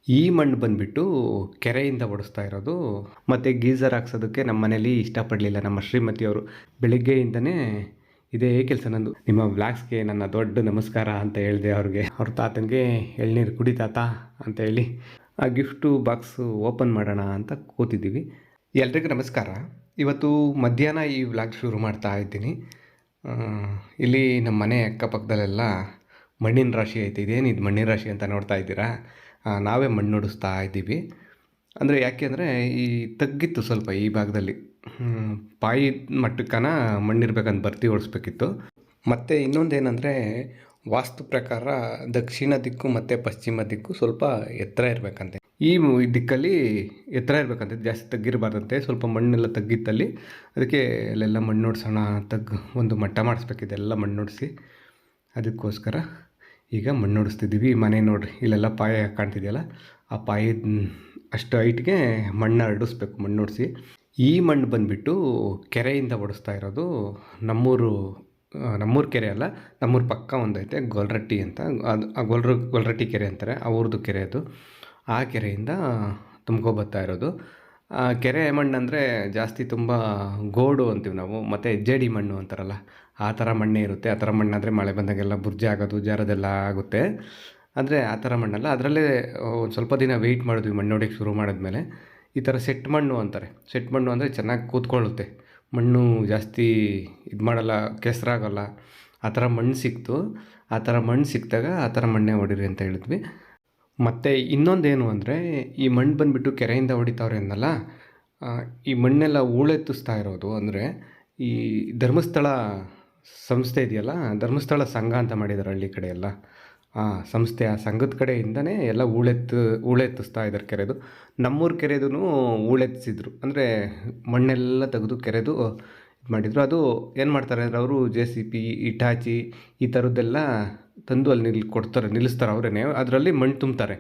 ಈ ಮಣ್ಣು ಬಂದುಬಿಟ್ಟು ಕೆರೆಯಿಂದ ಒಡೆಸ್ತಾ ಇರೋದು. ಮತ್ತು ಗೀಝರ್ ಹಾಕ್ಸೋದಕ್ಕೆ ನಮ್ಮ ಮನೇಲಿ ಇಷ್ಟಪಡಲಿಲ್ಲ ನಮ್ಮ ಶ್ರೀಮತಿಯವರು. ಬೆಳಿಗ್ಗೆಯಿಂದನೇ ಇದೇ ಕೆಲಸ ನಂದು. ನಿಮ್ಮ ವ್ಲಾಗ್ಸ್ಗೆ ನನ್ನ ದೊಡ್ಡ ನಮಸ್ಕಾರ ಅಂತ ಹೇಳಿದೆ ಅವ್ರಿಗೆ. ಅವ್ರ ತಾತನಿಗೆ ಎಳ್ನೀರು ಕುಡಿ ತಾತ ಅಂತ ಹೇಳಿ ಆ ಗಿಫ್ಟು ಬಾಕ್ಸು ಓಪನ್ ಮಾಡೋಣ ಅಂತ ಕೂತಿದ್ದೀವಿ. ಎಲ್ರಿಗೂ ನಮಸ್ಕಾರ. ಇವತ್ತು ಮಧ್ಯಾಹ್ನ ಈ ವ್ಲಾಗ್ ಶುರು ಮಾಡ್ತಾ ಇದ್ದೀನಿ. ಇಲ್ಲಿ ನಮ್ಮ ಮನೆ ಅಕ್ಕಪಕ್ಕದಲ್ಲೆಲ್ಲ ಮಣ್ಣಿನ ರಾಶಿ ಐತೆ. ಇದೇನಿದು ಮಣ್ಣಿನ ರಾಶಿ ಅಂತ ನೋಡ್ತಾ ಇದ್ದೀರಾ? ನಾವೇ ಮಣ್ಣು ಹೊಡಿಸ್ತಾ ಇದ್ದೀವಿ. ಅಂದರೆ ಯಾಕೆ ಅಂದರೆ ಈ ತಗ್ಗಿತ್ತು ಸ್ವಲ್ಪ ಈ ಭಾಗದಲ್ಲಿ, ಪಾಯಿ ಮಟ್ಟಕ್ಕನ ಮಣ್ಣಿರ್ಬೇಕಂತ ಬರ್ತಿ ಓಡಿಸ್ಬೇಕಿತ್ತು. ಮತ್ತು ಇನ್ನೊಂದೇನೆಂದರೆ ವಾಸ್ತು ಪ್ರಕಾರ ದಕ್ಷಿಣ ದಿಕ್ಕು ಮತ್ತು ಪಶ್ಚಿಮ ದಿಕ್ಕು ಸ್ವಲ್ಪ ಎತ್ತರ ಇರಬೇಕಂತೆ. ಈ ದಿಕ್ಕಲ್ಲಿ ಎತ್ತರ ಇರಬೇಕಂತೆ, ಜಾಸ್ತಿ ತಗ್ಗಿರಬಾರ್ದಂತೆ. ಸ್ವಲ್ಪ ಮಣ್ಣೆಲ್ಲ ತಗ್ಗಿತ್ತಲ್ಲಿ, ಅದಕ್ಕೆ ಅಲ್ಲೆಲ್ಲ ಮಣ್ಣು ನೋಡ್ಸೋಣ, ಒಂದು ಮಟ್ಟ ಮಾಡಿಸ್ಬೇಕಿದೆ ಎಲ್ಲ ಮಣ್ಣು ನೋಡಿಸಿ. ಅದಕ್ಕೋಸ್ಕರ ಈಗ ಮಣ್ಣು ಹೊಡಿಸ್ತಿದ್ದೀವಿ. ಮನೆ ನೋಡ್ರಿ, ಇಲ್ಲೆಲ್ಲ ಪಾಯ ಕಾಣ್ತಿದೆಯಲ್ಲ, ಆ ಪಾಯದ ಅಷ್ಟು ಹೈಟ್ಗೆ ಮಣ್ಣು ಹರಡಿಸ್ಬೇಕು ಮಣ್ಣು ಹೊಡಿಸಿ. ಈ ಮಣ್ಣು ಬಂದುಬಿಟ್ಟು ಕೆರೆಯಿಂದ ಹೊಡಿಸ್ತಾ ಇರೋದು. ನಮ್ಮೂರು ಕೆರೆ ಅಲ್ಲ, ನಮ್ಮೂರ ಪಕ್ಕ ಒಂದೈತೆ ಗೊಲ್ರಟ್ಟಿ ಅಂತ, ಅದು ಆ ಗೊಲ್ರಟ್ಟಿ ಕೆರೆ ಅಂತಾರೆ, ಅವ್ರದ್ದು ಕೆರೆ ಅದು. ಆ ಕೆರೆಯಿಂದ ತುಂಬ್ಕೊಬತ್ತಾ ಇರೋದು. ಕೆರೆ ಮಣ್ಣು ಅಂದರೆ ಜಾಸ್ತಿ ತುಂಬ ಗೋಡು ಅಂತೀವಿ ನಾವು, ಮತ್ತು ಜೇಡಿ ಮಣ್ಣು ಅಂತಾರಲ್ಲ, ಆ ಥರ ಮಣ್ಣೇ ಇರುತ್ತೆ. ಆ ಥರ ಮಣ್ಣಾದರೆ ಮಳೆ ಬಂದಾಗೆಲ್ಲ ಬುರ್ಜೆ ಆಗೋದು, ಜಾರೋದೆಲ್ಲ ಆಗುತ್ತೆ. ಆದರೆ ಆ ಥರ ಮಣ್ಣಲ್ಲ. ಅದರಲ್ಲೇ ಒಂದು ಸ್ವಲ್ಪ ದಿನ ವೆಯ್ಟ್ ಮಾಡಿದ್ವಿ ಮಣ್ಣು ಹೊಡಿಯೋಕ್ಕೆ ಶುರು ಮಾಡಿದ್ಮೇಲೆ. ಈ ಥರ ಸೆಟ್ ಮಣ್ಣು ಅಂತಾರೆ. ಸೆಟ್ ಮಣ್ಣು ಅಂದರೆ ಚೆನ್ನಾಗಿ ಕೂತ್ಕೊಳ್ಳುತ್ತೆ, ಮಣ್ಣು ಜಾಸ್ತಿ ಇದು ಮಾಡಲ್ಲ, ಕೆಸರಾಗಲ್ಲ. ಆ ಥರ ಮಣ್ಣು ಸಿಕ್ತು. ಆ ಥರ ಮಣ್ಣು ಸಿಕ್ಕಿದಾಗ ಆ ಥರ ಮಣ್ಣೇ ಹೊಡೀರಿ ಅಂತ ಹೇಳಿದ್ವಿ. ಮತ್ತು ಇನ್ನೊಂದೇನು ಅಂದರೆ, ಈ ಮಣ್ಣು ಬಂದುಬಿಟ್ಟು ಕೆರೆಯಿಂದ ಹೊಡಿತಾವ್ರೆ ಅನ್ನಲ್ಲ, ಈ ಮಣ್ಣೆಲ್ಲ ಹೂಳೆತ್ತಿಸ್ತಾ ಇರೋದು. ಅಂದರೆ ಈ ಧರ್ಮಸ್ಥಳ ಸಂಸ್ಥೆ ಇದೆಯಲ್ಲ, ಧರ್ಮಸ್ಥಳ ಸಂಘ ಅಂತ ಮಾಡಿದ್ದಾರೆ ಹಳ್ಳಿ ಕಡೆ ಎಲ್ಲ, ಆ ಸಂಸ್ಥೆ, ಆ ಸಂಘದ ಕಡೆಯಿಂದನೇ ಎಲ್ಲ ಹೂಳೆತ್ತಿಸ್ತಾ ಇದ್ದಾರೆ ಕೆರೆದು. ನಮ್ಮೂರ ಕೆರೆದೂ ಹೂಳೆತ್ತಿಸಿದ್ರು, ಅಂದರೆ ಮಣ್ಣೆಲ್ಲ ತೆಗೆದು ಕೆರೆದು ಇದು ಮಾಡಿದರು. ಅದು ಏನು ಮಾಡ್ತಾರೆ ಅಂದರೆ, ಅವರು JCB, ಇಟಾಚಿ ಈ ಥರದ್ದೆಲ್ಲ ತಂದು ಅಲ್ಲಿ ನಿಲ್ಲಿಸ್ತಾರೆ ಅವರೇ. ಅದರಲ್ಲಿ ಮಣ್ಣು ತುಂಬ್ತಾರೆ.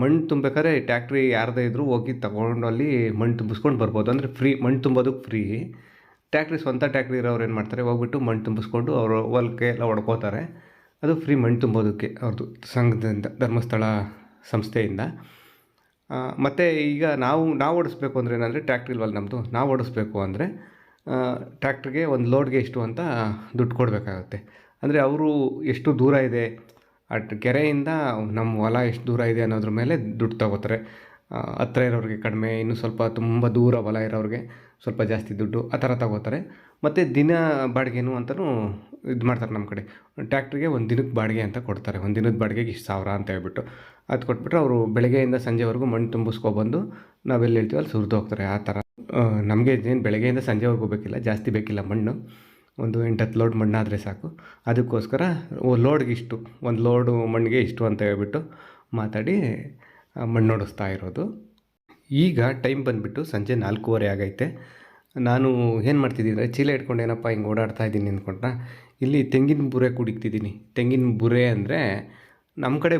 ಮಣ್ಣು ತುಂಬಬೇಕಾದ್ರೆ ಟ್ಯಾಕ್ಟ್ರಿ ಯಾರದೇ ಇದ್ದರೂ ಹೋಗಿ ತಗೊಂಡು ಅಲ್ಲಿ ಮಣ್ಣು ತುಂಬಿಸ್ಕೊಂಡು ಬರ್ಬೋದು. ಅಂದರೆ ಫ್ರೀ, ಮಣ್ಣು ತುಂಬೋದಕ್ಕೆ ಫ್ರೀ. ಸ್ವಂತ ಟ್ಯಾಕ್ಟ್ರಿ ಇರೋರು ಏನು ಮಾಡ್ತಾರೆ, ಹೋಗ್ಬಿಟ್ಟು ಮಣ್ಣು ತುಂಬಿಸ್ಕೊಂಡು ಅವರು ಹೊಲಕ್ಕೆ ಎಲ್ಲ ಹೊಡ್ಕೋತಾರೆ. ಅದು ಫ್ರೀ ಮಣ್ಣು ತುಂಬೋದಕ್ಕೆ ಅವ್ರದ್ದು ಸಂಘದಿಂದ, ಧರ್ಮಸ್ಥಳ ಸಂಸ್ಥೆಯಿಂದ. ಮತ್ತು ಈಗ ನಾವು ಓಡಿಸ್ಬೇಕು ಅಂದರೆ ಏನಂದರೆ, ಟ್ಯಾಕ್ಟ್ರಿ ಇಲ್ವಲ್ಲ ನಮ್ಮದು, ನಾವು ಓಡಿಸ್ಬೇಕು ಅಂದರೆ ಟ್ಯಾಕ್ಟ್ರಿಗೆ ಒಂದು ಲೋಡ್ಗೆ ಇಷ್ಟು ಅಂತ ದುಡ್ಡು ಕೊಡಬೇಕಾಗುತ್ತೆ. ಅಂದರೆ ಅವರು ಎಷ್ಟು ದೂರ ಇದೆ ಕೆರೆಯಿಂದ ನಮ್ಮ ಹೊಲ ಎಷ್ಟು ದೂರ ಇದೆ ಅನ್ನೋದ್ರ ಮೇಲೆ ದುಡ್ಡು ತಗೋತಾರೆ. ಹತ್ತಿರ ಇರೋರಿಗೆ ಕಡಿಮೆ, ಇನ್ನು ಸ್ವಲ್ಪ ತುಂಬ ದೂರ ಹೊಲ ಇರೋರಿಗೆ ಸ್ವಲ್ಪ ಜಾಸ್ತಿ ದುಡ್ಡು, ಆ ಥರ ತಗೋತಾರೆ. ಮತ್ತು ದಿನ ಬಾಡಿಗೆನೂ ಅಂತಲೂ ಇದು ಮಾಡ್ತಾರೆ ನಮ್ಮ ಕಡೆ. ಟ್ಯಾಕ್ಟ್ರಿಗೆ ಒಂದು ದಿನಕ್ಕೆ ಬಾಡಿಗೆ ಅಂತ ಕೊಡ್ತಾರೆ. ಒಂದು ದಿನದ ಬಾಡಿಗೆಗೆ ಇಷ್ಟು 1000 ಅಂತ ಹೇಳ್ಬಿಟ್ಟು ಅದು ಕೊಟ್ಬಿಟ್ರೆ ಅವರು ಬೆಳಗ್ಗೆಯಿಂದ ಸಂಜೆವರೆಗೂ ಮಣ್ಣು ತುಂಬಿಸ್ಕೊಬಂದು ನಾವೆಲ್ಲಿ ಹೇಳ್ತೀವಿ ಅಲ್ಲಿ ಸುರಿದು ಹೋಗ್ತಾರೆ. ಆ ಥರ ನಮಗೆ ಏನು ಬೆಳಗ್ಗೆಯಿಂದ ಸಂಜೆವರೆಗೂ ಬೇಕಿಲ್ಲ, ಜಾಸ್ತಿ ಬೇಕಿಲ್ಲ ಮಣ್ಣು. ಒಂದು 8-10 ಲೋಡ್ ಮಣ್ಣಾದರೆ ಸಾಕು. ಅದಕ್ಕೋಸ್ಕರ ಲೋಡ್ಗೆ ಇಷ್ಟು, ಒಂದು ಲೋಡು ಮಣ್ಣಿಗೆ ಇಷ್ಟು ಅಂತ ಹೇಳ್ಬಿಟ್ಟು ಮಾತಾಡಿ ಮಣ್ಣು ಹೊಡಿಸ್ತಾ ಇರೋದು. ಈಗ ಟೈಮ್ ಬಂದುಬಿಟ್ಟು ಸಂಜೆ 4:15 ಆಗೈತೆ. ನಾನು ಏನು ಮಾಡ್ತಿದ್ದೀನಿ ಅಂದರೆ, ಚೀಲ ಇಟ್ಕೊಂಡು ಏನಪ್ಪ ಹಿಂಗೆ ಓಡಾಡ್ತಾ ಇದ್ದೀನಿ ಅಂದ್ಕೊಂಡ್ರೆ, ಇಲ್ಲಿ ತೆಂಗಿನ ಬುರೆ ಕುಡಿಕ್ತಿದ್ದೀನಿ. ತೆಂಗಿನ ಬುರೆ ಅಂದರೆ ನಮ್ಮ ಕಡೆ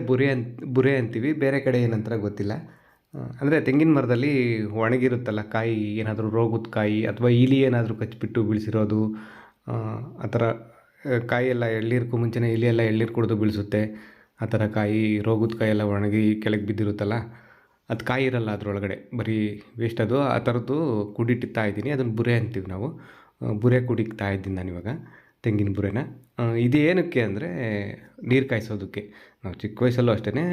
ಬುರೆ ಅಂತೀವಿ, ಬೇರೆ ಕಡೆ ಏನಂತಾರೆ ಗೊತ್ತಿಲ್ಲ. ಅಂದರೆ ತೆಂಗಿನ ಮರದಲ್ಲಿ ಒಣಗಿರುತ್ತಲ್ಲ ಕಾಯಿ, ಏನಾದರೂ ರೋಗದ ಕಾಯಿ ಅಥವಾ ಇಲಿ ಏನಾದರೂ ಕಚ್ಚಿಬಿಟ್ಟು ಬೀಳಿಸಿರೋದು, ಆ ಥರ ಕಾಯಿಯೆಲ್ಲ ಎಳ್ನೀರ್ಗೂ ಮುಂಚೆನೇ ಇಲಿ ಎಲ್ಲ ಎಳ್ನೀರು ಕುಡಿದು ಬೀಳಿಸುತ್ತೆ. ಆ ಥರ ಕಾಯಿ, ರೋಗದ ಕಾಯೆಲ್ಲ ಒಣಗಿ ಕೆಳಗೆ ಬಿದ್ದಿರುತ್ತಲ್ಲ, ಅದು ಕಾಯಿ ಇರಲ್ಲ ಅದರೊಳಗಡೆ, ಬರೀ ವೇಸ್ಟ್ ಅದು. ಆ ಥರದ್ದು ಕುಡಿತಾ ಇದ್ದೀನಿ. ಅದನ್ನು ಬುರೆ ಅಂತೀವಿ ನಾವು. ಬುರೆ ಕುಡಿತಾ ಇದ್ದೀನಿ ನಾನಿವಾಗ, ತೆಂಗಿನ ಬುರೆನ. ಇದು ಏನಕ್ಕೆ ಅಂದರೆ, ನೀರು ಕಾಯಿಸೋದಕ್ಕೆ. ನಾವು ಚಿಕ್ಕ ವಯಸ್ಸಲ್ಲೂ ಅಷ್ಟೇ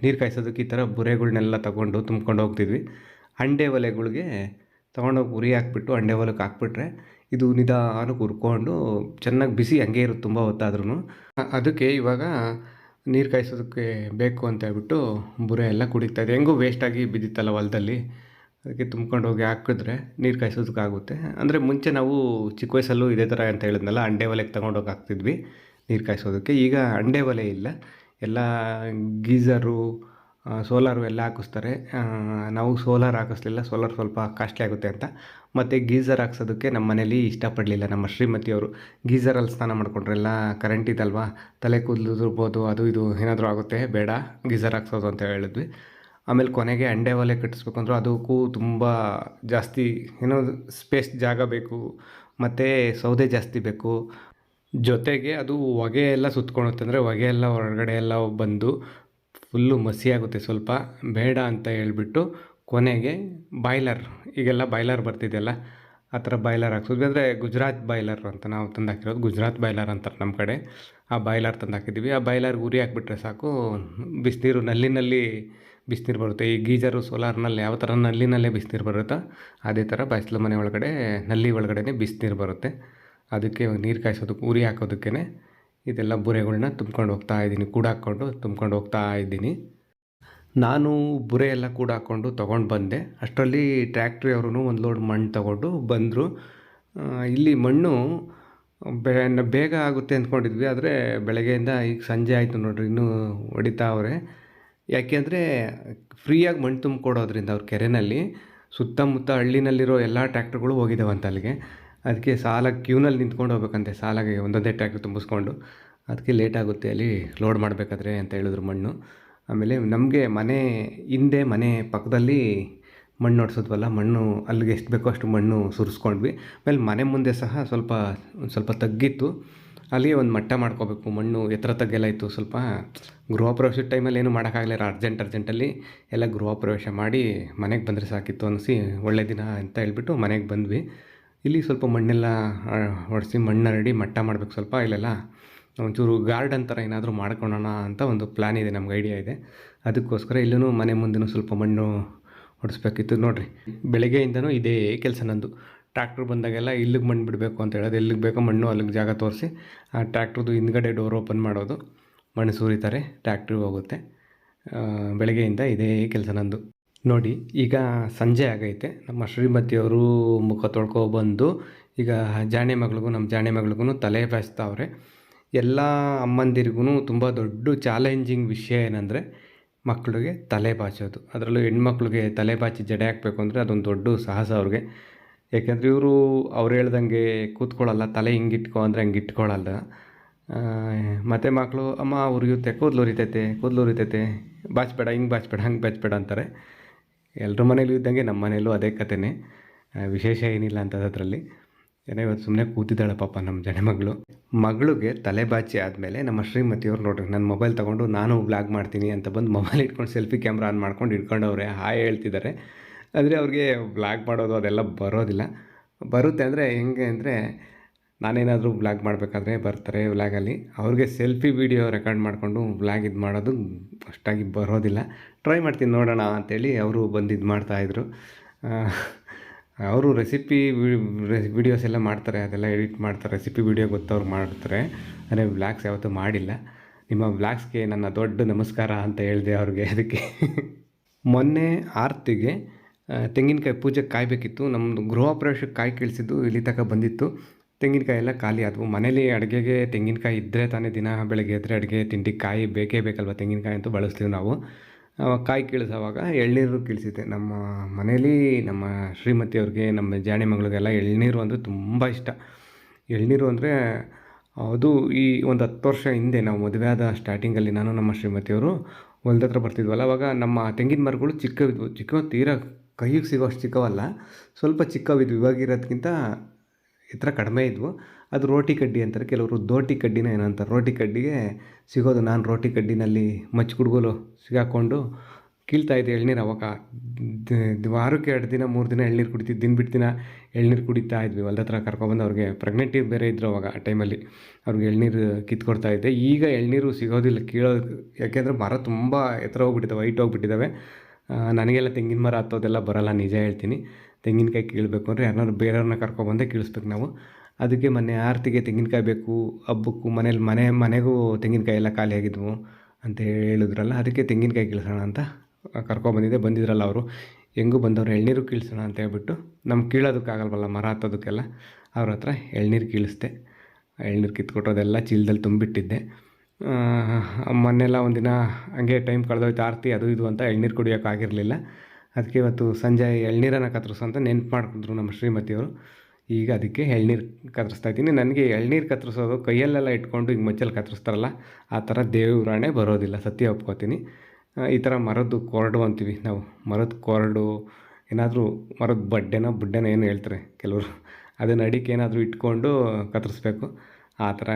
ನೀರು ಕಾಯಿಸೋದಕ್ಕೆ ಈ ಥರ ಬುರೆಗಳ್ನೆಲ್ಲ ತೊಗೊಂಡು ತುಂಬ್ಕೊಂಡು ಹೋಗ್ತಿದ್ವಿ. ಹಂಡೆ ಒಲೆಗಳಿಗೆ ತೊಗೊಂಡೋಗಿ ಉರಿ ಹಾಕ್ಬಿಟ್ಟು ಹಂಡೆ ಒಲೆಗೆ ಹಾಕ್ಬಿಟ್ರೆ ಇದು ನಿಧಾನಕ್ಕೆ ಹುರ್ಕೊಂಡು ಚೆನ್ನಾಗಿ ಬಿಸಿ ಹಂಗೆ ಇರುತ್ತೆ ತುಂಬ ಹೊತ್ತಾದ್ರೂ. ಅದಕ್ಕೆ ಇವಾಗ ನೀರು ಕಾಯಿಸೋದಕ್ಕೆ ಬೇಕು ಅಂತ ಹೇಳ್ಬಿಟ್ಟು ಬುರೆ ಎಲ್ಲ ಕುಡಿತಾಯಿದ್ದೆ. ಹೆಂಗೂ ವೇಸ್ಟಾಗಿ ಬಿದ್ದಿತ್ತಲ್ಲ ಹೊಲದಲ್ಲಿ, ಅದಕ್ಕೆ ತುಂಬ್ಕೊಂಡು ಹೋಗಿ ಹಾಕಿದ್ರೆ ನೀರು ಕಾಯಿಸೋದಕ್ಕಾಗುತ್ತೆ. ಅಂದರೆ ಮುಂಚೆ ನಾವು ಚಿಕ್ಕ ವಯಸ್ಸಲ್ಲೂ ಇದೇ ಥರ ಅಂತ ಹೇಳಿದ್ನಲ್ಲ, ಅಂಡೆ ಒಲೆಗೆ ತೊಗೊಂಡೋಗಿ ಹಾಕ್ತಿದ್ವಿ ನೀರು ಕಾಯಿಸೋದಕ್ಕೆ. ಈಗ ಅಂಡೆ ಒಲೆ ಇಲ್ಲ, ಎಲ್ಲ ಗೀಝರು, ಸೋಲಾರು ಎಲ್ಲ ಹಾಕಿಸ್ತಾರೆ. ನಾವು ಸೋಲಾರ್ ಹಾಕಿಸ್ಲಿಲ್ಲ, ಸೋಲಾರ್ ಸ್ವಲ್ಪ ಕಾಸ್ಟ್ಲಿ ಆಗುತ್ತೆ ಅಂತ. ಮತ್ತು ಗೀಝರ್ ಹಾಕ್ಸೋದಕ್ಕೆ ನಮ್ಮ ಮನೇಲಿ ಇಷ್ಟಪಡಲಿಲ್ಲ ನಮ್ಮ ಶ್ರೀಮತಿಯವರು. ಗೀಝರಲ್ಲಿ ಸ್ನಾನ ಮಾಡಿಕೊಂಡ್ರೆ ಎಲ್ಲ ಕರೆಂಟ್ ಇದಲ್ವಾ, ತಲೆ ಕೂದಲು ಅದು ಇದು ಏನಾದರೂ ಆಗುತ್ತೆ, ಬೇಡ ಗೀಝರ್ ಹಾಕ್ಸೋದು ಅಂತ ಹೇಳಿದ್ವಿ. ಆಮೇಲೆ ಕೊನೆಗೆ ಅಂಡೆ ಒಲೆ ಕಟ್ಟಿಸ್ಬೇಕು ಅಂದರೂ ಅದಕ್ಕೂ ತುಂಬ ಜಾಸ್ತಿ ಏನೋ ಸ್ಪೇಸ್, ಜಾಗ ಬೇಕು, ಮತ್ತು ಸೌದೆ ಜಾಸ್ತಿ ಬೇಕು. ಜೊತೆಗೆ ಅದು ಹೊಗೆ ಎಲ್ಲ ಸುತ್ಕೊಳುತ್ತೆ, ಅಂದರೆ ಹೊಗೆ ಎಲ್ಲ ಹೊರಗಡೆ ಎಲ್ಲ ಬಂದು ಫುಲ್ಲು ಮಸಿಯಾಗುತ್ತೆ ಸ್ವಲ್ಪ, ಬೇಡ ಅಂತ ಹೇಳ್ಬಿಟ್ಟು ಕೊನೆಗೆ ಬಾಯ್ಲರ್, ಈಗೆಲ್ಲ ಬಾಯ್ಲರ್ ಬರ್ತಿದೆಯಲ್ಲ, ಆ ಥರ ಬಾಯ್ಲರ್ ಹಾಕ್ಸೋದು. ಅಂದರೆ ಗುಜರಾತ್ ಬಾಯ್ಲರ್ ಅಂತ ನಾವು ತಂದು ಹಾಕಿರೋದು, ಗುಜರಾತ್ ಬಾಯ್ಲರ್ ಅಂತಾರೆ ನಮ್ಮ ಕಡೆ. ಆ ಬಾಯ್ಲರ್ ತಂದು ಹಾಕಿದ್ದೀವಿ. ಆ ಬಾಯ್ಲರ್ಗೆ ಉರಿ ಹಾಕ್ಬಿಟ್ರೆ ಸಾಕು, ಬಿಸಿನೀರು ನಲ್ಲಿನಲ್ಲಿ ಬಿಸಿನೀರು ಬರುತ್ತೆ. ಈ ಗೀಜರು ಸೋಲಾರ್ನಲ್ಲಿ ಯಾವ ಥರ ನಲ್ಲಿನಲ್ಲೇ ಬಿಸಿನೀರು ಬರುತ್ತೋ ಅದೇ ಥರ ಬಯಸ್ಲು ಮನೆ ಒಳಗಡೆ ನಲ್ಲಿ ಒಳಗಡೆ ಬಿಸಿನೀರು ಬರುತ್ತೆ. ಅದಕ್ಕೆ ನೀರು ಕಾಯಿಸೋದಕ್ಕೆ ಉರಿ ಹಾಕೋದಕ್ಕೇ ಇದೆಲ್ಲ ಬುರೆಗಳ್ನ ತುಂಬ್ಕೊಂಡು ಹೋಗ್ತಾ ಇದ್ದೀನಿ, ಕೂಡ ಹಾಕ್ಕೊಂಡು ತುಂಬ್ಕೊಂಡು ಹೋಗ್ತಾ ಇದ್ದೀನಿ. ನಾನು ಬುರೆ ಎಲ್ಲ ಕೂಡ ಹಾಕ್ಕೊಂಡು ತೊಗೊಂಡು ಬಂದೆ. ಅಷ್ಟರಲ್ಲಿ ಟ್ರ್ಯಾಕ್ಟ್ರಿಯವ್ರೂ ಒಂದು ಲೋಡ್ ಮಣ್ಣು ತೊಗೊಂಡು ಬಂದರು. ಇಲ್ಲಿ ಮಣ್ಣು ಬೇಗ ಆಗುತ್ತೆ ಅಂದ್ಕೊಂಡಿದ್ವಿ, ಆದರೆ ಬೆಳಗ್ಗೆಯಿಂದ ಈಗ ಸಂಜೆ ಆಯಿತು ನೋಡಿರಿ, ಇನ್ನೂ ಹೊಡಿತಾವ್ರೆ. ಯಾಕೆಂದರೆ ಫ್ರೀಯಾಗಿ ಮಣ್ಣು ತುಂಬಿಕೊಡೋದ್ರಿಂದ ಅವ್ರ ಕೆರೆಯಲ್ಲಿ ಸುತ್ತಮುತ್ತ ಹಳ್ಳಿನಲ್ಲಿರೋ ಎಲ್ಲ ಟ್ರ್ಯಾಕ್ಟ್ರುಗಳು ಹೋಗಿದ್ದಾವಂತ ಅಲ್ಲಿಗೆ. ಅದಕ್ಕೆ ಸಾಲಾಗಿ ಕ್ಯೂನಲ್ಲಿ ನಿಂತ್ಕೊಂಡು ಹೋಗ್ಬೇಕಂತೆ, ಸಾಲಾಗಿ ಒಂದೊಂದೇ ಟ್ರ್ಯಾಕ್ಟ್ರ್ ತುಂಬಿಸ್ಕೊಂಡು. ಅದಕ್ಕೆ ಲೇಟ್ ಆಗುತ್ತೆ ಅಲ್ಲಿ ಲೋಡ್ ಮಾಡಬೇಕಾದ್ರೆ ಅಂತ ಹೇಳಿದ್ರು ಮಣ್ಣು. ಆಮೇಲೆ ನಮಗೆ ಮನೆ ಹಿಂದೆ ಮನೆ ಪಕ್ಕದಲ್ಲಿ ಮಣ್ಣು ಹೊಡ್ಸೋದ್ವಲ್ಲ, ಮಣ್ಣು ಅಲ್ಲಿಗೆ ಎಷ್ಟು ಬೇಕೋ ಅಷ್ಟು ಮಣ್ಣು ಸುರಿಸ್ಕೊಂಡ್ವಿ. ಆಮೇಲೆ ಮನೆ ಮುಂದೆ ಸಹ ಒಂದು ಸ್ವಲ್ಪ ತಗ್ಗಿತ್ತು, ಅಲ್ಲಿ ಒಂದು ಮಟ್ಟ ಮಾಡ್ಕೋಬೇಕು. ಮಣ್ಣು ಎತ್ತರ ತಗ್ಗೆಲ್ಲ ಇತ್ತು. ಸ್ವಲ್ಪ ಗೃಹ ಪ್ರವೇಶದ ಟೈಮಲ್ಲಿ ಏನೂ ಮಾಡೋಕ್ಕಾಗಲಿಲ್ಲ, ಅರ್ಜೆಂಟಲ್ಲಿ ಎಲ್ಲ ಗೃಹ ಪ್ರವೇಶ ಮಾಡಿ ಮನೆಗೆ ಬಂದರೆ ಸಾಕಿತ್ತು ಅನಿಸಿ ಒಳ್ಳೆ ದಿನ ಅಂತ ಹೇಳ್ಬಿಟ್ಟು ಮನೆಗೆ ಬಂದ್ವಿ. ಇಲ್ಲಿ ಸ್ವಲ್ಪ ಮಣ್ಣೆಲ್ಲ ಹೊಡೆಸಿ ಮಣ್ಣು ರೆಡಿ ಮಟ್ಟ ಮಾಡಬೇಕು. ಸ್ವಲ್ಪ ಇಲ್ಲೆಲ್ಲ ಒಂಚೂರು ಗಾರ್ಡನ್ ಥರ ಏನಾದರೂ ಮಾಡ್ಕೊಳ್ಳೋಣ ಅಂತ ಒಂದು ಪ್ಲ್ಯಾನ್ ಇದೆ, ನಮ್ಗೆ ಐಡಿಯಾ ಇದೆ. ಅದಕ್ಕೋಸ್ಕರ ಇಲ್ಲೂ ಮನೆ ಮುಂದೆನೂ ಸ್ವಲ್ಪ ಮಣ್ಣು ಹೊಡಿಸ್ಬೇಕಿತ್ತು. ನೋಡಿರಿ, ಬೆಳಗ್ಗೆಯಿಂದನೂ ಇದೇ ಕೆಲಸ ನಂದು. ಟ್ರ್ಯಾಕ್ಟ್ರ್ ಬಂದಾಗೆಲ್ಲ ಇಲ್ಲಿಗೆ ಮಣ್ಣು ಬಿಡಬೇಕು ಅಂತ ಹೇಳೋದು, ಎಲ್ಲಿಗೆ ಬೇಕೋ ಮಣ್ಣು ಅಲ್ಲಿಗೆ ಜಾಗ ತೋರಿಸಿ ಆ ಟ್ರ್ಯಾಕ್ಟ್ರದ್ದು ಹಿಂದ್ಗಡೆ ಡೋರ್ ಓಪನ್ ಮಾಡೋದು, ಮಣ್ಣು ಸುರಿತಾರೆ, ಟ್ರ್ಯಾಕ್ಟ್ರಿಗೆ ಹೋಗುತ್ತೆ. ಬೆಳಗ್ಗೆಯಿಂದ ಇದೇ ಕೆಲಸ ನಂದು. ನೋಡಿ, ಈಗ ಸಂಜೆ ಆಗೈತೆ. ನಮ್ಮ ಶ್ರೀಮತಿಯವರು ಮುಖ ತೊಳ್ಕೊಬಂದು ಈಗ ನಮ್ಮ ಜಾಣೆ ಮಗಳಿಗೂ ತಲೆ ಬಾಚ್ತಾವ್ರೆ. ಎಲ್ಲ ಅಮ್ಮಂದಿರಿಗೂ ತುಂಬ ದೊಡ್ಡ ಚಾಲೆಂಜಿಂಗ್ ವಿಷಯ ಏನಂದರೆ ಮಕ್ಕಳಿಗೆ ತಲೆ ಬಾಚೋದು. ಅದರಲ್ಲೂ ಹೆಣ್ಮಕ್ಳಿಗೆ ತಲೆ ಬಾಚಿ ಜಡೆ ಹಾಕಬೇಕು ಅಂದರೆ ಅದೊಂದು ದೊಡ್ಡ ಸಾಹಸ ಅವ್ರಿಗೆ. ಯಾಕೆಂದರೆ ಅವ್ರು ಹೇಳ್ದಂಗೆ ಕೂತ್ಕೊಳ್ಳಲ್ಲ, ತಲೆ ಹಿಂಗೆ ಇಟ್ಕೊ ಅಂದರೆ ಹಂಗೆ ಇಟ್ಕೊಳ್ಳಲ್ಲ. ಮತ್ತು ಮಕ್ಕಳು ಅಮ್ಮ ಉರಿಯುತ್ತೆ, ಕೂದಲು ಉರಿತೈತೆ, ಬಾಚಬೇಡ, ಹಿಂಗೆ ಬಾಚಬೇಡ, ಹಂಗೆ ಬಾಚಬೇಡ ಅಂತಾರೆ. ಎಲ್ಲರ ಮನೇಲೂ ಇದ್ದಂಗೆ ನಮ್ಮ ಮನೇಲೂ ಅದೇ ಕಥೆನೇ, ವಿಶೇಷ ಏನಿಲ್ಲ ಅಂತದ್ರಲ್ಲಿ. ಏನೋ ಇವತ್ತು ಸುಮ್ಮನೆ ಕೂತಿದ್ದಾಳೆ ಪಾಪ ನಮ್ಮ ಜನ ಮಗಳಿಗೆ ತಲೆ ಬಾಚಿ ಆದಮೇಲೆ ನಮ್ಮ ಶ್ರೀಮತಿಯವ್ರು ನೋಡ್ರಿ ನನ್ನ ಮೊಬೈಲ್ ತೊಗೊಂಡು ನಾನು ವ್ಲಾಗ್ ಮಾಡ್ತೀನಿ ಅಂತ ಬಂದು ಮೊಬೈಲ್ ಇಟ್ಕೊಂಡು ಸೆಲ್ಫಿ ಕ್ಯಾಮ್ರಾ ಆನ್ ಮಾಡ್ಕೊಂಡು ಇಟ್ಕೊಂಡವ್ರೆ ಹಾಯ್ ಹೇಳ್ತಿದ್ದಾರೆ. ಆದರೆ ಅವ್ರಿಗೆ ವ್ಲಾಗ್ ಮಾಡೋದು ಅದೆಲ್ಲ ಬರೋದಿಲ್ಲ. ಬರುತ್ತೆ ಅಂದರೆ ಹೆಂಗೆ ಅಂದರೆ, ನಾನೇನಾದರೂ ವ್ಲಾಗ್ ಮಾಡಬೇಕಾದ್ರೆ ಬರ್ತಾರೆ ವ್ಲಾಗಲ್ಲಿ. ಅವ್ರಿಗೆ ಸೆಲ್ಫಿ ವೀಡಿಯೋ ರೆಕಾರ್ಡ್ ಮಾಡಿಕೊಂಡು ವ್ಲಾಗ್ ಇದು ಮಾಡೋದು ಅಷ್ಟಾಗಿ ಬರೋದಿಲ್ಲ. ಟ್ರೈ ಮಾಡ್ತೀನಿ ನೋಡೋಣ ಅಂಥೇಳಿ ಅವರು ಬಂದು ಇದು ಮಾಡ್ತಾಯಿದ್ರು. ಅವರು ರೆಸಿಪಿ ವೀಡಿಯೋಸ್ ಎಲ್ಲ ಮಾಡ್ತಾರೆ, ಅದೆಲ್ಲ ಎಡಿಟ್ ಮಾಡ್ತಾರೆ, ರೆಸಿಪಿ ವೀಡಿಯೋ ಗೊತ್ತವ್ರು ಮಾಡ್ತಾರೆ. ಅಂದರೆ ವ್ಲಾಗ್ಸ್ ಯಾವತ್ತೂ ಮಾಡಿಲ್ಲ. ನಿಮ್ಮ ವ್ಲಾಗ್ಸ್ಗೆ ನನ್ನ ದೊಡ್ಡ ನಮಸ್ಕಾರ ಅಂತ ಹೇಳಿದೆ ಅವ್ರಿಗೆ. ಅದಕ್ಕೆ ಮೊನ್ನೆ ಆರತಿಗೆ ತೆಂಗಿನಕಾಯಿ ಪೂಜೆಗೆ ಕಾಯಬೇಕಿತ್ತು. ನಮ್ಮದು ಗೃಹ ಪ್ರವೇಶಕ್ಕೆ ಕಾಯಿ ಕೀಳಿಸಿದ್ದು ಇಲ್ಲಿ ತನಕ ಬಂದಿತ್ತು. ತೆಂಗಿನಕಾಯಿ ಎಲ್ಲ ಖಾಲಿ ಆದವು. ಮನೇಲಿ ಅಡುಗೆಗೆ ತೆಂಗಿನಕಾಯಿ ಇದ್ದರೆ ತಾನೇ ದಿನ ಬೆಳಗ್ಗೆ ಎದ್ದರೆ ಅಡುಗೆ ತಿಂಡಿ ಕಾಯಿ ಬೇಕೇ ಬೇಕಲ್ವ, ತೆಂಗಿನಕಾಯಿ ಅಂತೂ ಬಳಸ್ತೀವಿ ನಾವು. ಕಾಯಿ ಕೀಳಿಸೋವಾಗ ಎಳ್ನೀರು ಕೀಳಿಸಿದ್ದೆ. ನಮ್ಮ ಮನೇಲಿ ನಮ್ಮ ಶ್ರೀಮತಿಯವ್ರಿಗೆ, ನಮ್ಮ ಜಾಣೆ ಮಗಳಿಗೆಲ್ಲ ಎಳ್ನೀರು ಅಂದರೆ ತುಂಬ ಇಷ್ಟ. ಎಳ್ನೀರು ಅಂದರೆ ಅದು ಈ ಒಂದು 10 ವರ್ಷ ಹಿಂದೆ ನಾವು ಮದುವೆ ಆದ ಸ್ಟಾರ್ಟಿಂಗಲ್ಲಿ ನಾನು ನಮ್ಮ ಶ್ರೀಮತಿಯವರು ಹೊಲ್ದ ಹತ್ರ ಬರ್ತಿದ್ವಲ್ಲ, ಆವಾಗ ನಮ್ಮ ತೆಂಗಿನ ಮರಗಳು ಚಿಕ್ಕವು ತೀರಾ ಕೈಗೆ ಸಿಗೋ ಅಷ್ಟು ಚಿಕ್ಕವಲ್ಲ, ಸ್ವಲ್ಪ ಚಿಕ್ಕವಿದ್ವು. ಇವಾಗಿರೋದಕ್ಕಿಂತ ಎತ್ತರ ಕಡಿಮೆ ಇದ್ವು. ಅದು ರೋಟಿ ಕಡ್ಡಿ ಅಂತಾರೆ, ಕೆಲವರು ದೋಟಿ ಕಡ್ಡಿನ ಏನೋ ಅಂತಾರೆ. ರೋಟಿ ಕಡ್ಡಿಗೆ ಸಿಗೋದು. ನಾನು ರೋಟಿ ಕಡ್ಡಿನಲ್ಲಿ ಮಚ್ಚುಗುಡ್ಗೋಲು ಸಿಗಾಕ್ಕೊಂಡು ಕೀಳ್ತಾಯಿದ್ದೆ ಎಳ್ನೀರು. ಅವಾಗ ವಾರಕ್ಕೆ 2 ದಿನ 3 ದಿನ ಎಳ್ನೀರು ಕುಡಿತಿದ್ದು, ದಿನ ಬಿಟ್ಟು ದಿನ ಎಳ್ನೀರು ಕುಡಿತಾ ಇದ್ವಿ. ಹೊಲ್ದ ಹತ್ರ ಕರ್ಕೊಬಂದು, ಅವ್ರಿಗೆ ಪ್ರೆಗ್ನೆಂಟಿ ಬೇರೆ ಇದ್ದರು ಅವಾಗ ಆ ಟೈಮಲ್ಲಿ, ಅವ್ರಿಗೆ ಎಳ್ನೀರು ಕಿತ್ಕೊಡ್ತಾಯಿದ್ದೆ. ಈಗ ಎಳ್ನೀರು ಸಿಗೋದಿಲ್ಲ, ಕೀಳೋದು. ಯಾಕೆಂದರೆ ಮರ ತುಂಬ ಎತ್ತರ ಹೋಗ್ಬಿಟ್ಟಿದ್ದಾವೆ, ಹೈಟ್ ಹೋಗ್ಬಿಟ್ಟಿದ್ದಾವೆ. ನನಗೆಲ್ಲ ತೆಂಗಿನ ಮರ ಹತ್ತೋದೆಲ್ಲ ಬರೋಲ್ಲ, ನಿಜ ಹೇಳ್ತೀನಿ. ತೆಂಗಿನಕಾಯಿ ಕೀಳಬೇಕು ಅಂದರೆ ಯಾರನ್ನಾದ್ರು ಬೇರೆಯವ್ರನ್ನ ಕರ್ಕೊಬಂದೇ ಕೀಳಿಸ್ಬೇಕು ನಾವು. ಅದಕ್ಕೆ ಮೊನ್ನೆ ಆರತಿಗೆ ತೆಂಗಿನಕಾಯಿ ಬೇಕು, ಹಬ್ಬಕ್ಕೂ ಮನೆಗೂ ತೆಂಗಿನಕಾಯಿ ಎಲ್ಲ ಖಾಲಿ ಆಗಿದ್ವು ಅಂತ ಹೇಳಿದ್ರಲ್ಲ, ಅದಕ್ಕೆ ತೆಂಗಿನಕಾಯಿ ಕೀಳ್ಸೋಣ ಅಂತ ಬಂದಿದ್ರಲ್ಲ ಅವರು, ಹೆಂಗೂ ಬಂದವರು ಎಳ್ನೀರು ಕೀಳ್ಸೋಣ ಅಂತ ಹೇಳ್ಬಿಟ್ಟು, ನಮ್ಗೆ ಕೀಳೋದಕ್ಕಾಗಲ್ವಲ್ಲ ಮರ ಹತ್ತೋದಕ್ಕೆಲ್ಲ, ಅವ್ರ ಹತ್ರ ಎಳ್ನೀರು ಕೀಳಿಸ್ದೆ. ಎಳ್ನೀರು ಕಿತ್ಕೊಟ್ಟೋದೆಲ್ಲ ಚೀಲದಲ್ಲಿ ತುಂಬಿಟ್ಟಿದ್ದೆ. ಮೊನ್ನೆಲ್ಲ ಒಂದಿನ ಹಂಗೆ ಟೈಮ್ ಕಳೆದೋಯ್ತು, ಆರತಿ ಅದು ಇದು ಅಂತ ಎಳ್ನೀರು ಕುಡಿಯೋಕ್ಕಾಗಿರಲಿಲ್ಲ. ಅದಕ್ಕೆ ಇವತ್ತು ಸಂಜೆ ಎಳ್ನೀರನ್ನು ಕತ್ತರಿಸು ಅಂತ ನೆನ್ಪು ಮಾಡಿಕೊಂಡ್ರು ನಮ್ಮ ಶ್ರೀಮತಿಯವರು. ಈಗ ಅದಕ್ಕೆ ಎಳ್ನೀರು ಕತ್ತರಿಸ್ತಾ ಇದ್ದೀನಿ. ನನಗೆ ಎಳ್ನೀರು ಕತ್ತರಿಸೋದು ಕೈಯಲ್ಲೆಲ್ಲ ಇಟ್ಕೊಂಡು ಈಗ ಮಚ್ಚಲ್ಲಿ ಕತ್ತರಿಸ್ತಾರಲ್ಲ, ಆ ಥರ ದೇವ್ರಾಣೆ ಬರೋದಿಲ್ಲ, ಸತ್ಯ ಒಪ್ಕೋತೀನಿ. ಈ ಥರ ಮರದ್ದು ಕೊರಡು ಅಂತೀವಿ ನಾವು, ಮರದ ಕೊರಡು, ಏನಾದರೂ ಮರದ ಬುಡ್ಡೆನೋ ಏನು ಹೇಳ್ತಾರೆ ಕೆಲವರು, ಅದನ್ನು ಅಡಿಕೆ ಏನಾದರೂ ಇಟ್ಕೊಂಡು ಕತ್ತರಿಸ್ಬೇಕು. ಆ ಥರ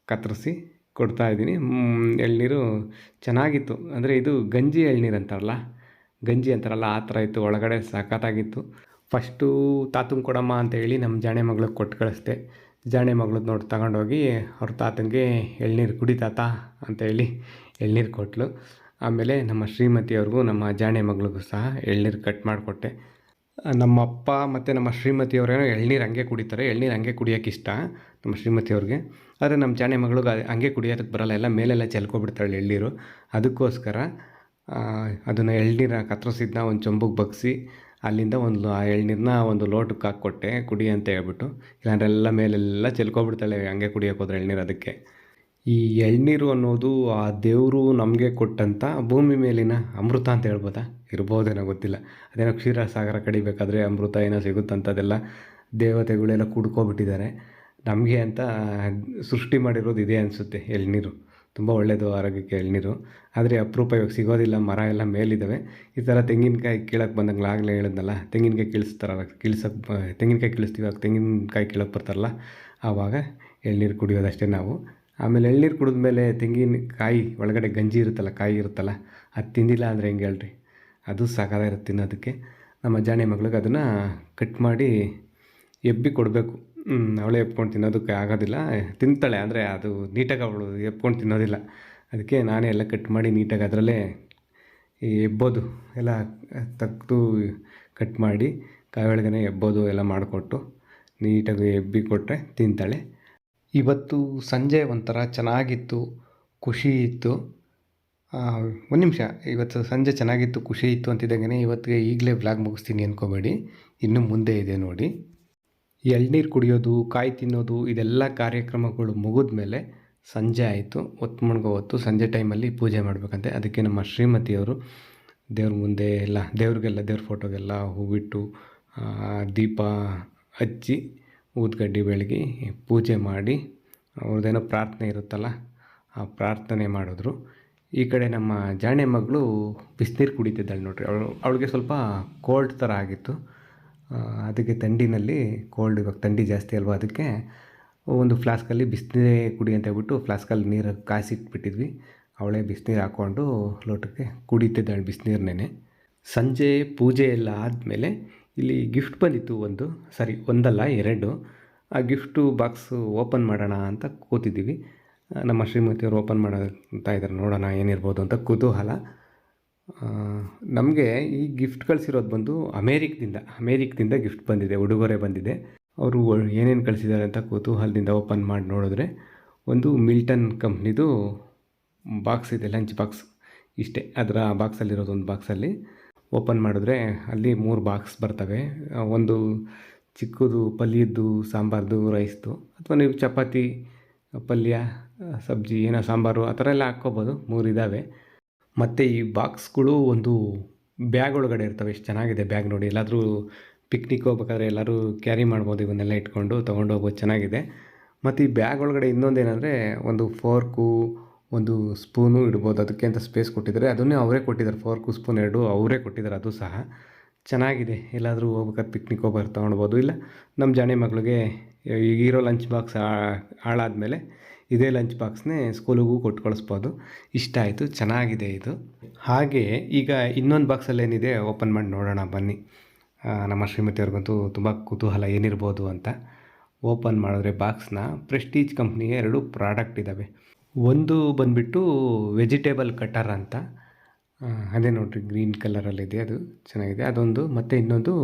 ಕತ್ತರಿಸಿ ಕೊಡ್ತಾಯಿದ್ದೀನಿ. ಎಳನೀರು ಚೆನ್ನಾಗಿತ್ತು. ಅಂದರೆ ಇದು ಗಂಜಿ ಎಳ್ನೀರು ಅಂತಾರಲ್ಲ, ಗಂಜಿ ಅಂತಾರಲ್ಲ ಆ ಥರ ಇತ್ತು. ಒಳಗಡೆ ಸಖತ್ತಾಗಿತ್ತು. ಫಸ್ಟು ತಾತಂಗೆ ಕೊಡಮ್ಮ ಅಂತೇಳಿ ನಮ್ಮ ಜಾಣೆ ಮಗಳಿಗೆ ಕೊಟ್ಟು ಕಳಿಸ್ದೆ. ಜಾಣೆ ಮಗಳದ್ದು ನೋಡಿ ತಗೊಂಡೋಗಿ ಅವ್ರ ತಾತನಿಗೆ ಎಳ್ನೀರು ಕುಡಿ ತಾತ ಅಂತೇಳಿ ಎಳ್ನೀರು ಕೊಟ್ಟಳು. ಆಮೇಲೆ ನಮ್ಮ ಶ್ರೀಮತಿಯವ್ರಿಗೂ ನಮ್ಮ ಜಾಣೆ ಮಗಳಿಗೂ ಸಹ ಎಳ್ನೀರು ಕಟ್ ಮಾಡಿಕೊಟ್ಟೆ. ನಮ್ಮ ಅಪ್ಪ ಮತ್ತು ನಮ್ಮ ಶ್ರೀಮತಿಯವ್ರೇನೋ ಎಳ್ನೀರು ಹಂಗೆ ಕುಡಿತಾರೆ. ಎಳ್ನೀರು ಹಂಗೆ ಕುಡಿಯೋಕೆ ಇಷ್ಟ ನಮ್ಮ ಶ್ರೀಮತಿಯವ್ರಿಗೆ. ಆದರೆ ನಮ್ಮ ಜಾಣೆ ಮಗಳಿಗೆ ಹಂಗೆ ಕುಡಿಯೋದಕ್ಕೆ ಬರೋಲ್ಲ, ಎಲ್ಲ ಮೇಲೆಲ್ಲ ಚೆಲ್ಕೊಬಿಡ್ತಾಳೆ ಎಳ್ನೀರು. ಅದಕ್ಕೋಸ್ಕರ ಅದನ್ನು ಎಳ್ನೀರ ಕತ್ತರಿಸಿದ್ನ ಒಂದು ಚೊಂಬುಗೆ ಬಗ್ಗಿಸಿ ಅಲ್ಲಿಂದ ಆ ಎಳ್ನೀರನ್ನ ಒಂದು ಲೋಟಕ್ಕೆ ಹಾಕ್ಕೊಟ್ಟೆ ಕುಡಿ ಅಂತ ಹೇಳ್ಬಿಟ್ಟು. ಇಲ್ಲಾಂದ್ರೆ ಎಲ್ಲ ಮೇಲೆಲ್ಲ ಚೆಲ್ಕೊಬಿಡ್ತಾಳೆ ಹಂಗೆ ಕುಡಿಯೋಕೆ ಹೋದ್ರೆ ಎಳ್ನೀರು. ಅದಕ್ಕೆ ಈ ಎಳ್ನೀರು ಅನ್ನೋದು ಆ ದೇವರು ನಮಗೆ ಕೊಟ್ಟಂಥ ಭೂಮಿ ಮೇಲಿನ ಅಮೃತ ಅಂತ ಹೇಳ್ಬೋದಾ, ಇರ್ಬೋದೇನೋ ಗೊತ್ತಿಲ್ಲ. ಅದೇನೋ ಕ್ಷೀರಸಾಗರ ಕಡಿಬೇಕಾದ್ರೆ ಅಮೃತ ಏನೋ ಸಿಗುತ್ತಂಥದ್ದೆಲ್ಲ ದೇವತೆಗಳೆಲ್ಲ ಕುಡ್ಕೊಬಿಟ್ಟಿದ್ದಾರೆ. ನಮಗೆ ಅಂತ ಸೃಷ್ಟಿ ಮಾಡಿರೋದು ಇದೆ ಅನಿಸುತ್ತೆ ಎಳ್ನೀರು. ತುಂಬ ಒಳ್ಳೆಯದು ಆರೋಗ್ಯಕ್ಕೆ ಎಳ್ನೀರು. ಆದರೆ ಅಪರೂಪ ಇವಾಗ ಸಿಗೋದಿಲ್ಲ. ಮರ ಎಲ್ಲ ಮೇಲಿದ್ದಾವೆ. ಈ ಥರ ತೆಂಗಿನಕಾಯಿ ಕೀಳಕ್ಕೆ ಬಂದಂಗೆ ಆಗಲೇ ಹೇಳಿದ್ನಲ್ಲ, ತೆಂಗಿನಕಾಯಿ ಕೀಳಿಸ್ತಾರಲ್ಲ, ತೆಂಗಿನಕಾಯಿ ಕೀಳಿಸ್ತೀವಿ. ಆಗ ತೆಂಗಿನಕಾಯಿ ಕೀಳಕ್ಕೆ ಬರ್ತಾರಲ್ಲ, ಆವಾಗ ಎಳ್ನೀರು ಕುಡಿಯೋದಷ್ಟೇ ನಾವು. ಆಮೇಲೆ ಎಳ್ನೀರು ಕುಡಿದ್ಮೇಲೆ ತೆಂಗಿನಕಾಯಿ ಒಳಗಡೆ ಗಂಜಿ ಇರುತ್ತಲ್ಲ, ಕಾಯಿ ಇರುತ್ತಲ್ಲ, ಅದು ತಿಂದಿಲ್ಲ ಅಂದರೆ ಹೆಂಗೆ ಹೇಳ್ರಿ, ಅದು ಸಾಕಾಗಿರುತ್ತೆ ತಿನ್ನೋದಕ್ಕೆ. ನಮ್ಮ ಜಾಣೆ ಮಗಳಿಗೆ ಅದನ್ನು ಕಟ್ ಮಾಡಿ ಎಬ್ಬಿ ಕೊಡಬೇಕು. ಅವಳೇ ಎತ್ಕೊಂಡು ತಿನ್ನೋದಕ್ಕೆ ಆಗೋದಿಲ್ಲ. ತಿಂತಾಳೆ ಅಂದರೆ ಅದು ನೀಟಾಗಿ ಅವಳು ಎತ್ಕೊಂಡು ತಿನ್ನೋದಿಲ್ಲ. ಅದಕ್ಕೆ ನಾನೇ ಎಲ್ಲ ಕಟ್ ಮಾಡಿ ನೀಟಾಗಿ ಅದರಲ್ಲೇ ಎಬ್ಬೋದು ಎಲ್ಲ ತೆಗ್ದು ಕಟ್ ಮಾಡಿ ಕಾಯಿ ಒಳಗೇ ಎಬ್ಬೋದು ಎಲ್ಲ ಮಾಡಿಕೊಟ್ಟು ನೀಟಾಗಿ ಎಬ್ಬಿ ಕೊಟ್ಟರೆ ತಿಂತಾಳೆ. ಇವತ್ತು ಸಂಜೆ ಒಂಥರ ಚೆನ್ನಾಗಿತ್ತು, ಖುಷಿ ಇತ್ತು. ಒಂದು ನಿಮಿಷ, ಇವತ್ತು ಸಂಜೆ ಚೆನ್ನಾಗಿತ್ತು, ಖುಷಿ ಇತ್ತು ಅಂತಿದ್ದಂಗೆ ಇವತ್ತಿಗೆ ಈಗಲೇ ವ್ಲಾಗ್ ಮುಗಿಸ್ತೀನಿ ಅಂದ್ಕೋಬೇಡಿ, ಇನ್ನು ಮುಂದೆ ಇದೆ ನೋಡಿ. ಎಳ್ನೀರು ಕುಡಿಯೋದು, ಕಾಯಿ ತಿನ್ನೋದು, ಇದೆಲ್ಲ ಕಾರ್ಯಕ್ರಮಗಳು ಮುಗಿದ ಮೇಲೆ ಸಂಜೆ ಆಯಿತು. ಹೊತ್ತು ಮುಳುಗೋ ಹೊತ್ತು ಸಂಜೆ ಟೈಮಲ್ಲಿ ಪೂಜೆ ಮಾಡಬೇಕಂತೆ. ಅದಕ್ಕೆ ನಮ್ಮ ಶ್ರೀಮತಿಯವರು ದೇವ್ರ ಮುಂದೆ ಎಲ್ಲ ದೇವ್ರಿಗೆಲ್ಲ ದೇವ್ರ ಫೋಟೋಗೆಲ್ಲ ಹೂವಿಟ್ಟು ದೀಪ ಹಚ್ಚಿ ಊದ್ಗಡ್ಡಿ ಬೆಳಗಿ ಪೂಜೆ ಮಾಡಿ ಅವ್ರದ್ದೇನೋ ಪ್ರಾರ್ಥನೆ ಇರುತ್ತಲ್ಲ ಆ ಪ್ರಾರ್ಥನೆ ಮಾಡಿದ್ರು. ಈ ಕಡೆ ನಮ್ಮ ಜಾಣೆ ಮಗಳು ಬಿಸಿನೀರು ಕುಡಿತಿದ್ದಾಳೆ ನೋಡ್ರಿ. ಅವಳಿಗೆ ಸ್ವಲ್ಪ ಕೋಲ್ಡ್ ಥರ ಆಗಿತ್ತು. ಅದಕ್ಕೆ ಥಂಡಿನಲ್ಲಿ ಕೋಲ್ಡ್, ಇವಾಗ ಥಂಡಿ ಜಾಸ್ತಿ ಅಲ್ವಾ, ಅದಕ್ಕೆ ಒಂದು ಫ್ಲಾಸ್ಕಲ್ಲಿ ಬಿಸಿನೀರೇ ಕುಡಿ ಅಂತ ಹೇಳ್ಬಿಟ್ಟು ಫ್ಲಾಸ್ಕಲ್ಲಿ ನೀರು ಕಾಯಿಸಿಟ್ಬಿಟ್ಟಿದ್ವಿ. ಅವಳೇ ಬಿಸಿನೀರು ಹಾಕ್ಕೊಂಡು ಲೋಟಕ್ಕೆ ಕುಡಿತಿದ್ದಾಳೆ ಬಿಸಿನೀರನ್ನೇ. ಸಂಜೆ ಪೂಜೆ ಎಲ್ಲ ಆದಮೇಲೆ ಇಲ್ಲಿ ಗಿಫ್ಟ್ ಬಂದಿತ್ತು. ಒಂದಲ್ಲ ಎರಡು. ಆ ಗಿಫ್ಟು ಬಾಕ್ಸು ಓಪನ್ ಮಾಡೋಣ ಅಂತ ಕೂತಿದ್ದೀವಿ. ನಮ್ಮ ಶ್ರೀಮತಿಯವರು ಓಪನ್ ಮಾಡ್ತಾ ಇದ್ದಾರೆ, ನೋಡೋಣ ಏನಿರ್ಬೋದು ಅಂತ ಕುತೂಹಲ. ನಮಗೆ ಈ ಗಿಫ್ಟ್ ಕಳಿಸಿರೋದು ಬಂದು ಅಮೇರಿಕದಿಂದ ಗಿಫ್ಟ್ ಬಂದಿದೆ, ಉಡುಗೊರೆ ಬಂದಿದೆ. ಅವರು ಏನೇನು ಕಳಿಸಿದ್ದಾರೆ ಅಂತ ಕುತೂಹಲದಿಂದ ಓಪನ್ ಮಾಡಿ ನೋಡಿದ್ರೆ ಒಂದು ಮಿಲ್ಟನ್ ಕಂಪ್ನಿದು ಬಾಕ್ಸ್ ಇದೆ, ಲಂಚ್ ಬಾಕ್ಸ್. ಇಷ್ಟೇ, ಅದರ ಬಾಕ್ಸಲ್ಲಿರೋದು ಒಂದು ಬಾಕ್ಸಲ್ಲಿ ಓಪನ್ ಮಾಡಿದ್ರೆ ಅಲ್ಲಿ 3 ಬಾಕ್ಸ್ ಬರ್ತವೆ. ಒಂದು ಚಿಕ್ಕದು ಪಲ್ಯದ್ದು, ಸಾಂಬಾರ್ದು, ರೈಸ್ದು, ಅಥವಾ ನೀವು ಚಪಾತಿ, ಪಲ್ಯ, ಸಬ್ಜಿ, ಏನೋ ಸಾಂಬಾರು ಆ ಥರ ಎಲ್ಲ ಹಾಕ್ಕೋಬೋದು. 3 ಇದ್ದಾವೆ. ಮತ್ತು ಈ ಬಾಕ್ಸ್ಗಳು ಒಂದು ಬ್ಯಾಗ್ ಒಳಗಡೆ ಇರ್ತವೆ. ಎಷ್ಟು ಚೆನ್ನಾಗಿದೆ ಬ್ಯಾಗ್ ನೋಡಿ. ಎಲ್ಲಾದರೂ ಪಿಕ್ನಿಕ್ ಹೋಗ್ಬೇಕಾದ್ರೆ ಎಲ್ಲರೂ ಕ್ಯಾರಿ ಮಾಡ್ಬೋದು, ಇವನ್ನೆಲ್ಲ ಇಟ್ಕೊಂಡು ತೊಗೊಂಡು ಹೋಗ್ಬೋದು, ಚೆನ್ನಾಗಿದೆ. ಮತ್ತು ಈ ಬ್ಯಾಗ್ ಒಳಗಡೆ ಇನ್ನೊಂದೇನೆಂದರೆ ಒಂದು ಫೋರ್ಕು, ಒಂದು ಸ್ಪೂನು ಇಡ್ಬೋದು. ಅದಕ್ಕೆ ಅಂತ ಸ್ಪೇಸ್ ಕೊಟ್ಟಿದ್ದಾರೆ. ಅದನ್ನೇ ಅವರೇ ಕೊಟ್ಟಿದ್ದಾರೆ, ಫೋರ್ಕು ಸ್ಪೂನ್ 2 ಅವರೇ ಕೊಟ್ಟಿದ್ದಾರೆ. ಅದು ಸಹ ಚೆನ್ನಾಗಿದೆ. ಎಲ್ಲಾದರೂ ಹೋಗ್ಬೇಕಾದ್ರೆ ಪಿಕ್ನಿಕ್ ಹೋಗ್ಬೇಕಾದ್ರೆ ತೊಗೊಳ್ಬೋದು. ಇಲ್ಲ ನಮ್ಮ ಜಾಣೆ ಮಗಳಿಗೆ ಈಗಿರೋ ಲಂಚ್ ಬಾಕ್ಸ್ ಹಾಳಾದಮೇಲೆ ಇದೇ ಲಂಚ್ ಬಾಕ್ಸ್ನೇ ಸ್ಕೂಲಿಗೂ ಕೊಟ್ಟು ಕಳಿಸ್ಬೋದು. ಇಷ್ಟ ಆಯಿತು, ಚೆನ್ನಾಗಿದೆ ಇದು. ಹಾಗೆ ಈಗ ಇನ್ನೊಂದು ಬಾಕ್ಸಲ್ಲಿ ಏನಿದೆ ಓಪನ್ ಮಾಡಿ ನೋಡೋಣ ಬನ್ನಿ. ನಮ್ಮ ಶ್ರೀಮತಿಯವ್ರಿಗಂತೂ ತುಂಬ ಕುತೂಹಲ ಏನಿರ್ಬೋದು ಅಂತ. ಓಪನ್ ಮಾಡಿದ್ರೆ ಬಾಕ್ಸ್ನ ಪ್ರೆಸ್ಟೀಜ್ ಕಂಪ್ನಿಯ 2 ಪ್ರಾಡಕ್ಟ್ ಇದ್ದಾವೆ. ಒಂದು ಬಂದುಬಿಟ್ಟು ವೆಜಿಟೇಬಲ್ ಕಟರ್ ಅಂತ, ಅದೇ ನೋಡಿರಿ ಗ್ರೀನ್ ಕಲರಲ್ಲಿದೆ, ಅದು ಚೆನ್ನಾಗಿದೆ ಅದೊಂದು. ಮತ್ತು ಇನ್ನೊಂದು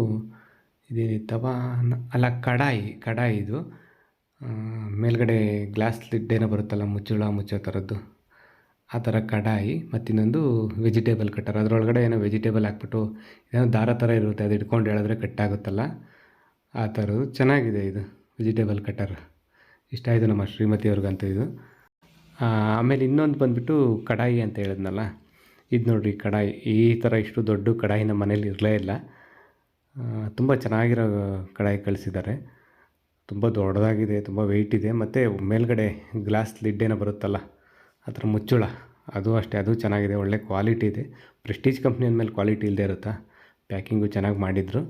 ಇದೇನಿತ್ತವ ಅಲ್ಲ, ಕಡಾಯಿ ಇದು. ಮೇಲ್ಗಡೆ ಗ್ಲಾಸ್ ಲಿಡ್ ಏನೋ ಬರುತ್ತಲ್ಲ, ಮುಚ್ಚೋ ಥರದ್ದು, ಆ ಥರ ಕಡಾಯಿ. ಮತ್ತು ಇನ್ನೊಂದು ವೆಜಿಟೇಬಲ್ ಕಟರ್. ಅದರೊಳಗಡೆ ಏನೋ ವೆಜಿಟೇಬಲ್ ಹಾಕ್ಬಿಟ್ಟು ಏನೋ ದಾರ ಥರ ಇರುತ್ತೆ, ಅದು ಇಟ್ಕೊಂಡು ಹೇಳಿದ್ರೆ ಕಟ್ಟಾಗುತ್ತಲ್ಲ, ಆ ಥರದ್ದು. ಚೆನ್ನಾಗಿದೆ ಇದು ವೆಜಿಟೇಬಲ್ ಕಟರ್. ಇಷ್ಟ ಆಯಿತು ನಮ್ಮ ಶ್ರೀಮತಿಯವ್ರಿಗಂತೂ ಇದು. ಆಮೇಲೆ ಇನ್ನೊಂದು ಬಂದುಬಿಟ್ಟು ಕಡಾಯಿ ಅಂತ ಹೇಳಿದ್ನಲ್ಲ, ಇದು ನೋಡಿರಿ ಕಡಾಯಿ. ಈ ಥರ ಇಷ್ಟು ದೊಡ್ಡ ಕಡಾಯಿ ನಮ್ಮ ಮನೇಲಿ ಇರಲೇ ಇಲ್ಲ. ತುಂಬ ಚೆನ್ನಾಗಿರೋ ಕಡಾಯಿ ಕಳಿಸಿದ್ದಾರೆ. ತುಂಬ ದೊಡ್ಡದಾಗಿದೆ, ತುಂಬ ವೆಯ್ಟ್ ಇದೆ. ಮತ್ತು ಮೇಲ್ಗಡೆ ಗ್ಲಾಸ್ ಲಿಡ್ ಏನೋ ಬರುತ್ತಲ್ಲ, ಆ ಥರ ಮುಚ್ಚಳ, ಅದು ಅಷ್ಟೇ, ಅದು ಚೆನ್ನಾಗಿದೆ, ಒಳ್ಳೆ ಕ್ವಾಲಿಟಿ ಇದೆ. ಪ್ರೆಸ್ಟೀಜ್ ಕಂಪ್ನಿ ಅಂದಮೇಲೆ ಕ್ವಾಲಿಟಿ ಇಲ್ಲದೆ ಇರುತ್ತಾ. ಪ್ಯಾಕಿಂಗು ಚೆನ್ನಾಗಿ ಮಾಡಿದರು.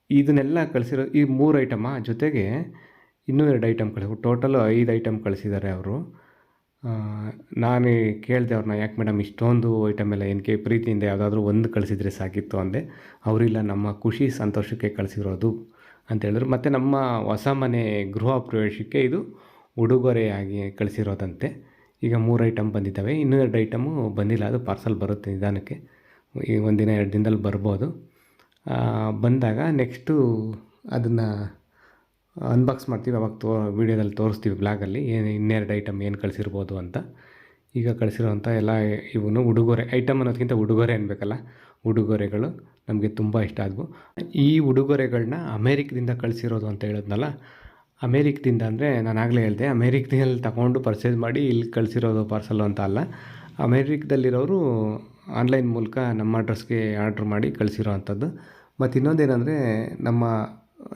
ಇದನ್ನೆಲ್ಲ ಕಳಿಸಿರೋ ಈ 3 ಐಟಮ ಜೊತೆಗೆ ಇನ್ನೂ 2 ಐಟಮ್ ಟೋಟಲು 5 ಐಟಮ್ ಕಳಿಸಿದ್ದಾರೆ ಅವರು. ನಾನು ಕೇಳಿದೆ ಅವ್ರನ್ನ, ಯಾಕೆ ಮೇಡಮ್ ಇಷ್ಟೊಂದು ಐಟಮ್ ಎಲ್ಲ ಏನಕ್ಕೆ, ಪ್ರೀತಿಯಿಂದ ಯಾವುದಾದ್ರೂ ಒಂದು ಕಳಿಸಿದರೆ ಸಾಕಿತ್ತು ಅಂದೆ. ಅವರಿಲ್ಲ, ನಮ್ಮ ಖುಷಿ ಸಂತೋಷಕ್ಕೆ ಕಳಿಸಿರೋದು ಅಂತ ಹೇಳಿದ್ರು. ಮತ್ತು ನಮ್ಮ ಹೊಸ ಮನೆ ಗೃಹ ಪ್ರವೇಶಕ್ಕೆ ಇದು ಉಡುಗೊರೆಯಾಗಿ ಕಳಿಸಿರೋದಂತೆ. ಈಗ 3 ಐಟಮ್ ಬಂದಿದ್ದಾವೆ, ಇನ್ನೂ 2 ಐಟಮು ಬಂದಿಲ್ಲ. ಅದು ಪಾರ್ಸಲ್ ಬರುತ್ತೆ ನಿಧಾನಕ್ಕೆ, ಈ 1 ದಿನ 2 ದಿನದಲ್ಲಿ ಬರ್ಬೋದು. ಬಂದಾಗ ನೆಕ್ಸ್ಟು ಅದನ್ನು ಅನ್ಬಾಕ್ಸ್ ಮಾಡ್ತೀವಿ. ಅವಾಗ ವೀಡಿಯೋದಲ್ಲಿ ತೋರಿಸ್ತೀವಿ ಬ್ಲಾಗಲ್ಲಿ ಇನ್ನೆರಡು ಐಟಮ್ ಏನು ಕಳಿಸಿರ್ಬೋದು ಅಂತ. ಈಗ ಕಳಿಸಿರೋವಂಥ ಎಲ್ಲ ಇವನು ಉಡುಗೊರೆ ಐಟಮ್ ಅನ್ನೋದಕ್ಕಿಂತ ಉಡುಗೊರೆ ಅನ್ಬೇಕಲ್ಲ, ಉಡುಗೊರೆಗಳು ನಮಗೆ ತುಂಬ ಇಷ್ಟ ಆದವು. ಈ ಉಡುಗೊರೆಗಳನ್ನ ಅಮೇರಿಕದಿಂದ ಕಳಿಸಿರೋದು ಅಂತ ಹೇಳಿದ್ನಲ್ಲ, ಅಮೇರಿಕದಿಂದ ಅಂದರೆ ನಾನು ಆಗಲೇ ಹೇಳಿದೆ, ಅಮೇರಿಕದಲ್ಲಿ ತಗೊಂಡು ಪರ್ಚೇಸ್ ಮಾಡಿ ಇಲ್ಲಿ ಕಳಿಸಿರೋದು ಪಾರ್ಸಲ್ಲು ಅಂತ ಅಲ್ಲ. ಅಮೇರಿಕದಲ್ಲಿರೋರು ಆನ್ಲೈನ್ ಮೂಲಕ ನಮ್ಮ ಅಡ್ರೆಸ್ಗೆ ಆರ್ಡ್ರ್ ಮಾಡಿ ಕಳಿಸಿರೋ ಅಂಥದ್ದು. ಮತ್ತು ಇನ್ನೊಂದೇನೆಂದರೆ,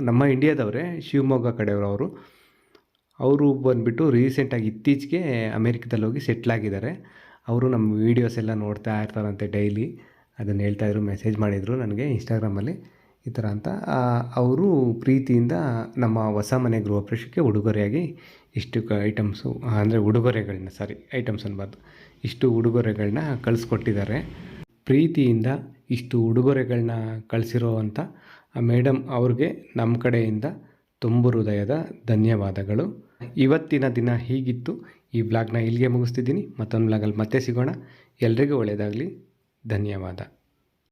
ನಮ್ಮ ಇಂಡಿಯಾದವರೇ, ಶಿವಮೊಗ್ಗ ಕಡೆಯವರು. ಅವರು ಬಂದುಬಿಟ್ಟು ರೀಸೆಂಟಾಗಿ ಇತ್ತೀಚೆಗೆ ಅಮೇರಿಕದಲ್ಲಿ ಹೋಗಿ ಸೆಟ್ಲಾಗಿದ್ದಾರೆ. ಅವರು ನಮ್ಮ ವೀಡಿಯೋಸ್ ಎಲ್ಲ ನೋಡ್ತಾ ಇರ್ತಾರಂತೆ ಡೈಲಿ. ಅದನ್ನು ಹೇಳ್ತಾಯಿದ್ರು, ಮೆಸೇಜ್ ಮಾಡಿದರು ನನಗೆ ಇನ್ಸ್ಟಾಗ್ರಾಮಲ್ಲಿ ಈ ಥರ ಅಂತ. ಅವರು ಪ್ರೀತಿಯಿಂದ ನಮ್ಮ ಹೊಸ ಮನೆ ಗೃಹಪ್ರವೇಶಕ್ಕೆ ಉಡುಗೊರೆಯಾಗಿ ಇಷ್ಟು ಐಟಮ್ಸು, ಅಂದರೆ ಉಡುಗೊರೆಗಳನ್ನ, ಐಟಮ್ಸ್ ಅನ್ಬಾರ್ದು, ಇಷ್ಟು ಉಡುಗೊರೆಗಳನ್ನ ಕಳಿಸ್ಕೊಟ್ಟಿದ್ದಾರೆ. ಪ್ರೀತಿಯಿಂದ ಇಷ್ಟು ಉಡುಗೊರೆಗಳನ್ನ ಕಳಿಸಿರೋ ಅಂಥ ಮೇಡಮ್ ಅವ್ರಿಗೆ ನಮ್ಮ ಕಡೆಯಿಂದ ತುಂಬು ಹೃದಯದ ಧನ್ಯವಾದಗಳು. ಇವತ್ತಿನ ದಿನ ಹೀಗಿತ್ತು. ಈ ಬ್ಲಾಗ್ನ ಇಲ್ಲಿಗೆ ಮುಗಿಸ್ತಿದ್ದೀನಿ. ಮತ್ತೊಂದು ಬ್ಲಾಗಲ್ಲಿ ಮತ್ತೆ ಸಿಗೋಣ. ಎಲ್ರಿಗೂ ಒಳ್ಳೆಯದಾಗಲಿ. ಧನ್ಯವಾದ.